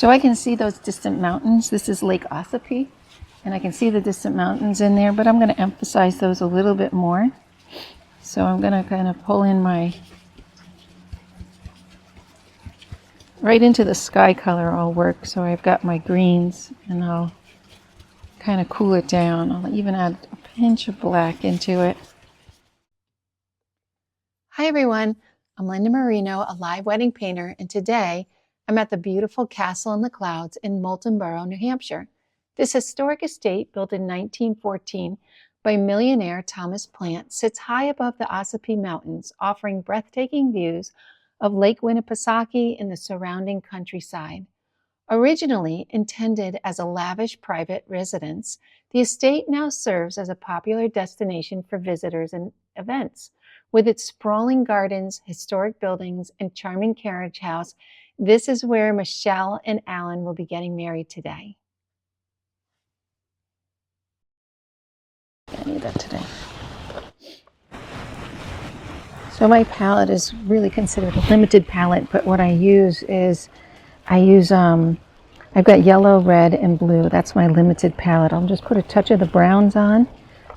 So I can see those distant mountains. This is Lake Ossipee, and I can see the distant mountains in there, but I'm going to emphasize those a little bit more. So I'm going to kind of pull in my, right into the sky color I'll work. So I've got my greens, and I'll kind of cool it down. I'll even add a pinch of black into it. Hi everyone, I'm Linda Marino, a live wedding painter, and today I'm at the beautiful Castle in the Clouds in Moulton Borough, New Hampshire. This historic estate, built in 1914 by millionaire Thomas Plant, sits high above the Ossipee Mountains, offering breathtaking views of Lake Winnipesaukee and the surrounding countryside. Originally intended as a lavish private residence, the estate now serves as a popular destination for visitors and events. With its sprawling gardens, historic buildings, and charming carriage house, this is where Michelle and Alan will be getting married today. I need that today. So my palette is really considered a limited palette, but what I use is, I've got yellow, red, and blue. That's my limited palette. I'll just put a touch of the browns on,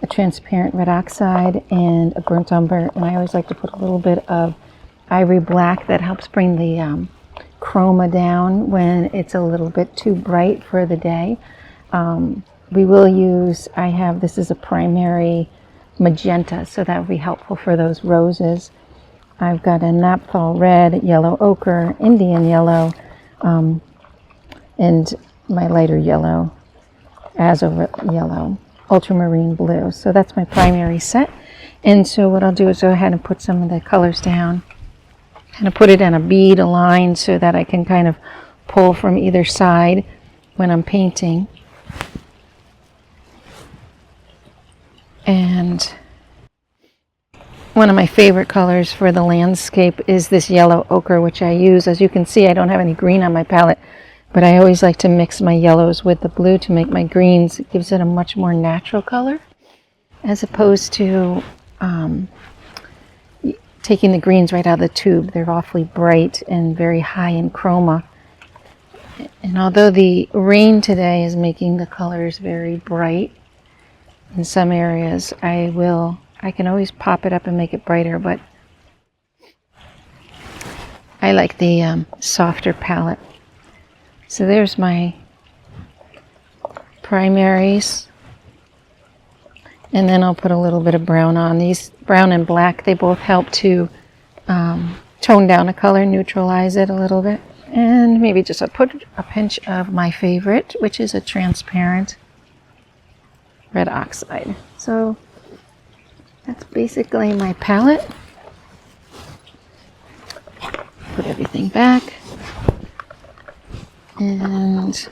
a transparent red oxide, and a burnt umber. And I always like to put a little bit of ivory black that helps bring the chroma down when it's a little bit too bright for the day. We will use, this is a primary magenta, so that would be helpful for those roses. I've got a naphthol red, yellow ochre, Indian yellow, and my lighter yellow, azure yellow, ultramarine blue. So that's my primary set. And so what I'll do is go ahead and put some of the colors down, kind of put it on a bead, a line, so that I can kind of pull from either side when I'm painting. And one of my favorite colors for the landscape is this yellow ochre, which I use. As you can see, I don't have any green on my palette, but I always like to mix my yellows with the blue to make my greens. It gives it a much more natural color, as opposed to taking the greens right out of the tube. They're awfully bright and very high in chroma. And although the rain today is making the colors very bright in some areas, I can always pop it up and make it brighter, but I like the softer palette. So there's my primaries. And then I'll put a little bit of brown on. These brown and black, they both help to tone down a color, neutralize it a little bit. And maybe just put a pinch of my favorite, which is a transparent red oxide. So that's basically my palette. Put everything back. And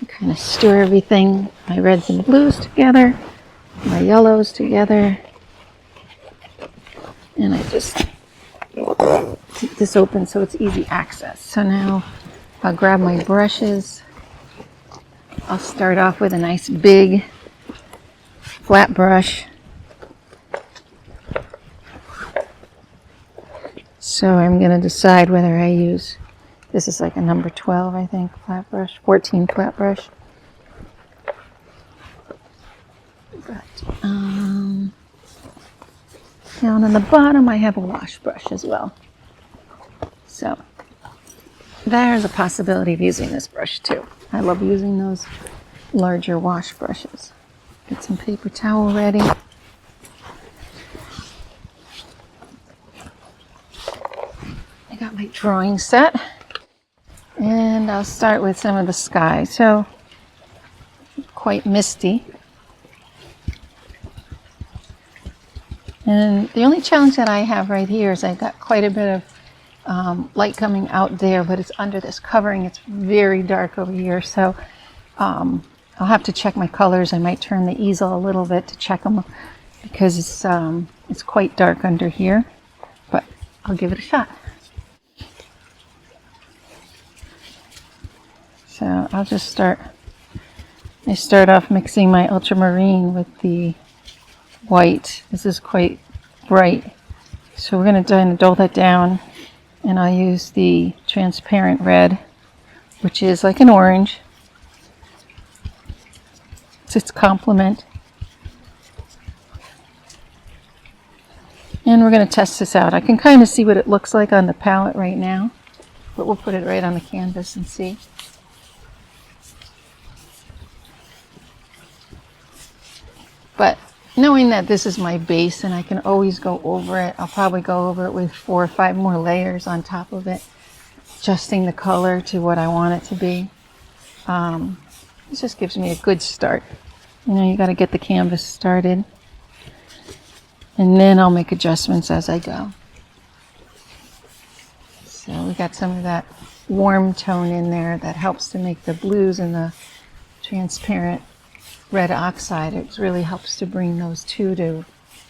kind of stir everything, my reds and blues together, my yellows together, and I just keep this open so it's easy access. So now I'll grab my brushes. I'll start off with a nice big flat brush. So I'm going to decide whether I use, this is like a number 12, I think, flat brush, 14 flat brush. But down on the bottom I have a wash brush as well. So there's a possibility of using this brush too. I love using those larger wash brushes. Get some paper towel ready. I got my drawing set, and I'll start with some of the sky. So quite misty. And the only challenge that I have right here is I've got quite a bit of light coming out there, but it's under this covering. It's very dark over here, so I'll have to check my colors. I might turn the easel a little bit to check them, because it's quite dark under here, but I'll give it a shot. So I'll just start off mixing my ultramarine with the white. This is quite bright, so we're going to dull that down And I'll use the transparent red, which is like an orange. It's its complement. And we're going to test this out. I can kind of see what it looks like on the palette right now, but we'll put it right on the canvas and see. But knowing that this is my base and I can always go over it, I'll probably go over it with 4 or 5 more layers on top of it, adjusting the color to what I want it to be. This just gives me a good start. You know, you got to get the canvas started, and then I'll make adjustments as I go. So we got some of that warm tone in there that helps to make the blues and the transparent red oxide. It really helps to bring those two to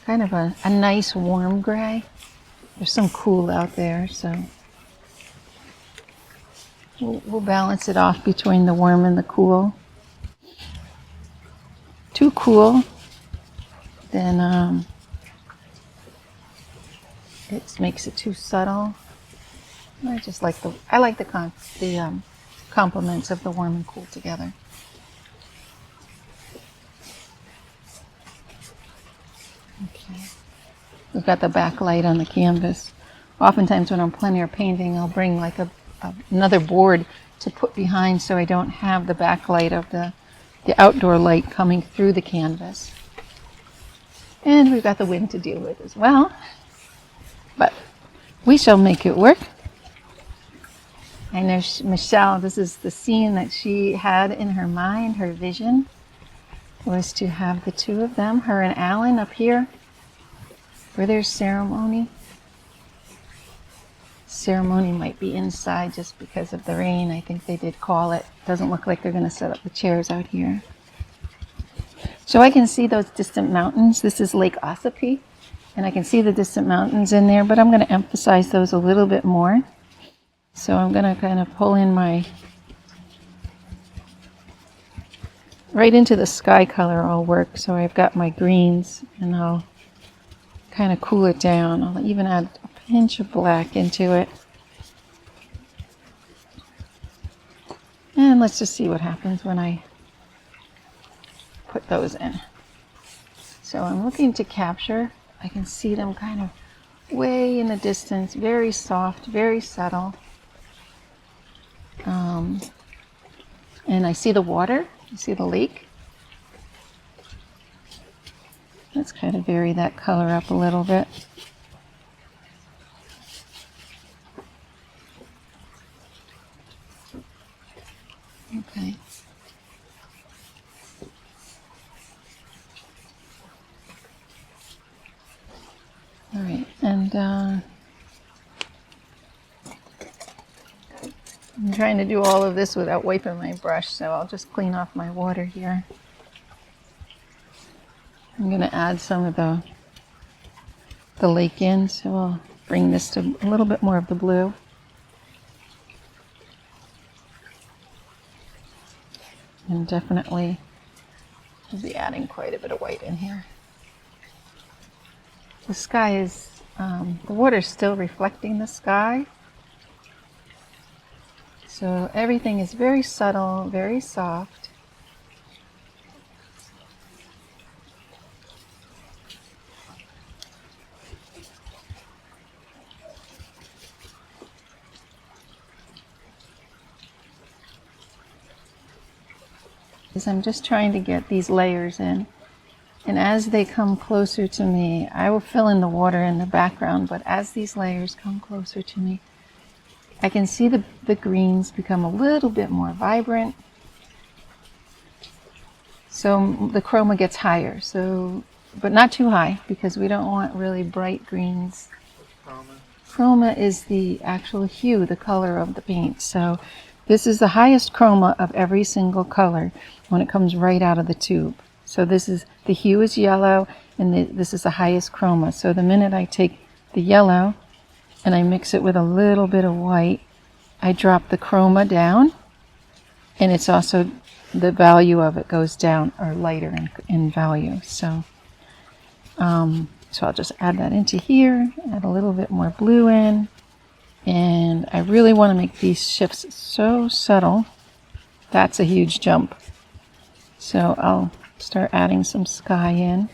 kind of a nice warm gray. There's some cool out there, so we'll balance it off between the warm and the cool. Too cool, then it makes it too subtle. I like the complements of the warm and cool together. Okay, we've got the backlight on the canvas. Oftentimes when I'm plein air painting, I'll bring like another board to put behind so I don't have the backlight of the outdoor light coming through the canvas. And we've got the wind to deal with as well. But we shall make it work. I know Michelle, this is the scene that she had in her mind, her vision was to have the two of them, her and Alan, up here for their ceremony. Ceremony might be inside just because of the rain. I think they did call it. Doesn't look like they're going to set up the chairs out here. So I can see those distant mountains. This is Lake Ossipee, and I can see the distant mountains in there, but I'm going to emphasize those a little bit more. So I'm going to kind of pull in right into the sky color all work. So I've got my greens, and I'll kind of cool it down. I'll even add a pinch of black into it. And let's just see what happens when I put those in. So I'm looking to capture. I can see them kind of way in the distance, very soft, very subtle. And I see the water. You see the lake. Let's kind of vary that color up a little bit. Okay. All right, and I'm trying to do all of this without wiping my brush, so I'll just clean off my water here. I'm going to add some of the lake in, so I'll bring this to a little bit more of the blue. And definitely will be adding quite a bit of white in here. The sky is, the water's still reflecting the sky. So everything is very subtle, very soft. I'm just trying to get these layers in. And as they come closer to me, I will fill in the water in the background, but as these layers come closer to me, I can see the greens become a little bit more vibrant. So the chroma gets higher, but not too high, because we don't want really bright greens. Chroma is the actual hue, the color of the paint. So this is the highest chroma of every single color when it comes right out of the tube. So the hue is yellow, and this is the highest chroma. So the minute I take the yellow and I mix it with a little bit of white, I drop the chroma down, and it's also the value of it goes down, or lighter in value. So I'll just add that into here, add a little bit more blue in, And I really want to make these shifts so subtle. That's a huge jump. So I'll start adding some sky in,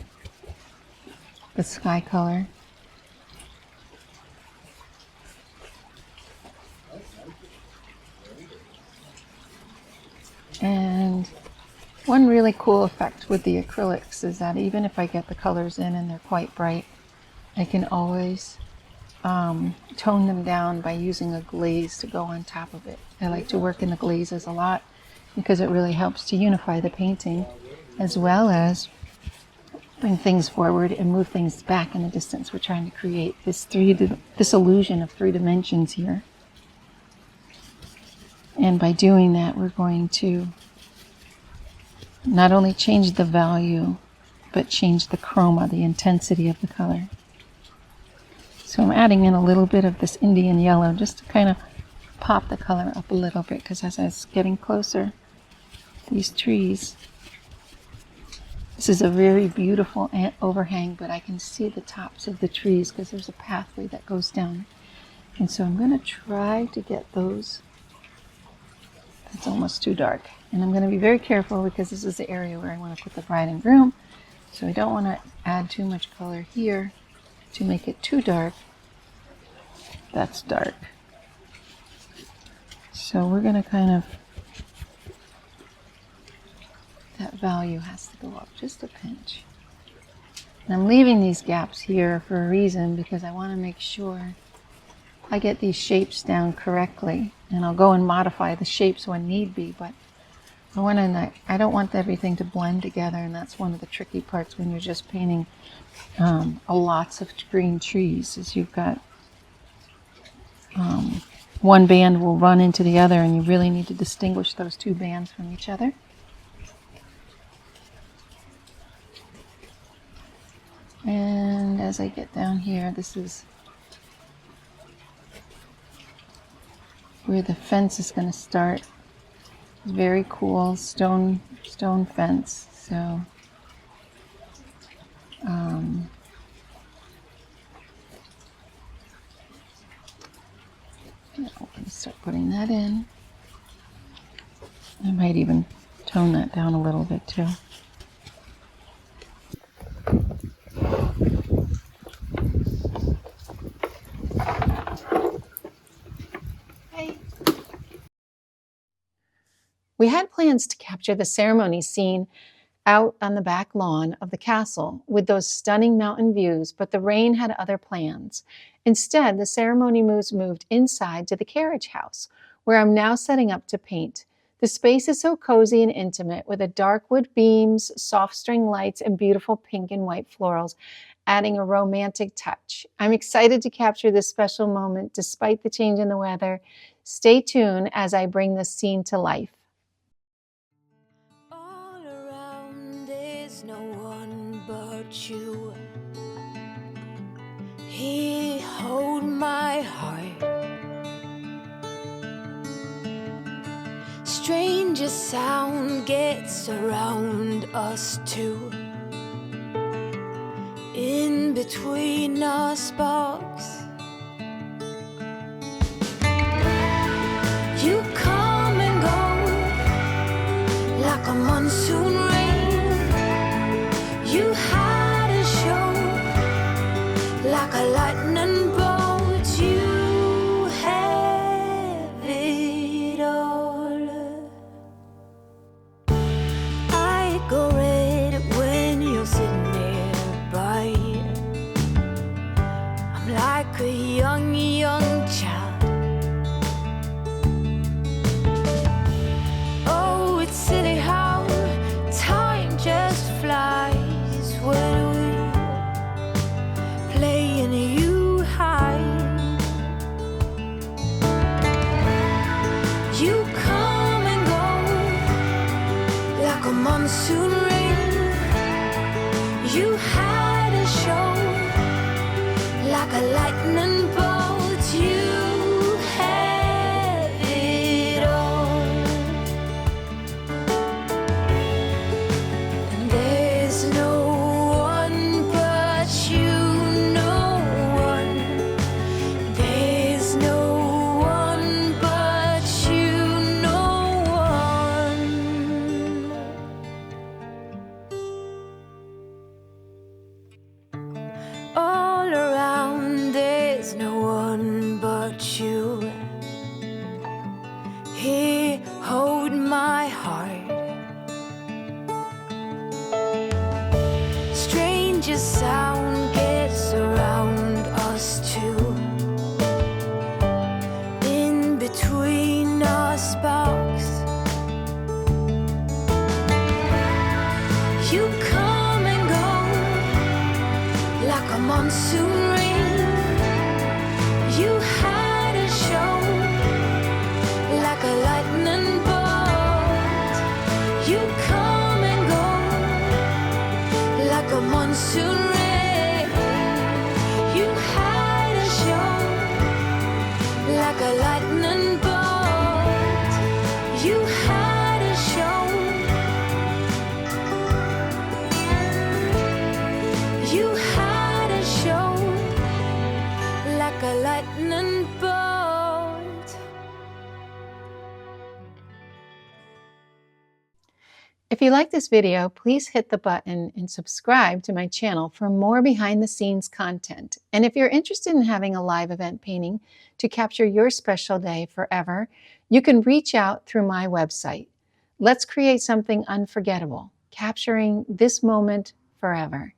the sky color. And one really cool effect with the acrylics is that even if I get the colors in and they're quite bright, I can always tone them down by using a glaze to go on top of it. I like to work in the glazes a lot because it really helps to unify the painting as well as bring things forward and move things back in the distance. We're trying to create this illusion of 3 dimensions here. And by doing that, we're going to not only change the value, but change the chroma, the intensity of the color. So I'm adding in a little bit of this Indian yellow just to kind of pop the color up a little bit, because as I was getting closer to these trees, this is a very beautiful overhang, but I can see the tops of the trees because there's a pathway that goes down. And so I'm going to try to get those. It's almost too dark. And I'm going to be very careful because this is the area where I want to put the bride and groom. So I don't want to add too much color here to make it too dark. That's dark. So we're going to kind of, that value has to go up just a pinch. And I'm leaving these gaps here for a reason, because I want to make sure I get these shapes down correctly. And I'll go and modify the shapes when need be, but I don't want everything to blend together, and that's one of the tricky parts when you're just painting lots of green trees, is you've got one band will run into the other, and you really need to distinguish those 2 bands from each other. And as I get down here, this is where the fence is going to start. It's very cool stone fence. So I'm going to start putting that in. I might even tone that down a little bit too. We had plans to capture the ceremony scene out on the back lawn of the castle with those stunning mountain views, but the rain had other plans. Instead, the ceremony moved inside to the carriage house, where I'm now setting up to paint. The space is so cozy and intimate, with a dark wood beams, soft string lights, and beautiful pink and white florals, adding a romantic touch. I'm excited to capture this special moment despite the change in the weather. Stay tuned as I bring this scene to life. All around there's no one but you. Here, hold my heart. Stranger sound gets around us two. In between our sparks, you come and go like a monsoon rain. You hide and show like a lightning bolt. You have it all. I go red when you're sitting nearby. I'm like a young child. Oh, it's silly how time just flies when we play and you hide. You come and go like a monsoon rain. You hide and show like a lightning bolt. You have it all. And there's no one but you, no one. There's no stranger's sound gets around us too. In between our sparks, you come and go like a monsoon rain. You had a show like a lightning bolt. You come and go like a monsoon rain. You had a show like a lightning bolt. You had a show. You had a show like a lightning bolt. If you like this video, please hit the button and subscribe to my channel for more behind-the-scenes content. And if you're interested in having a live event painting to capture your special day forever, you can reach out through my website. Let's create something unforgettable, capturing this moment forever.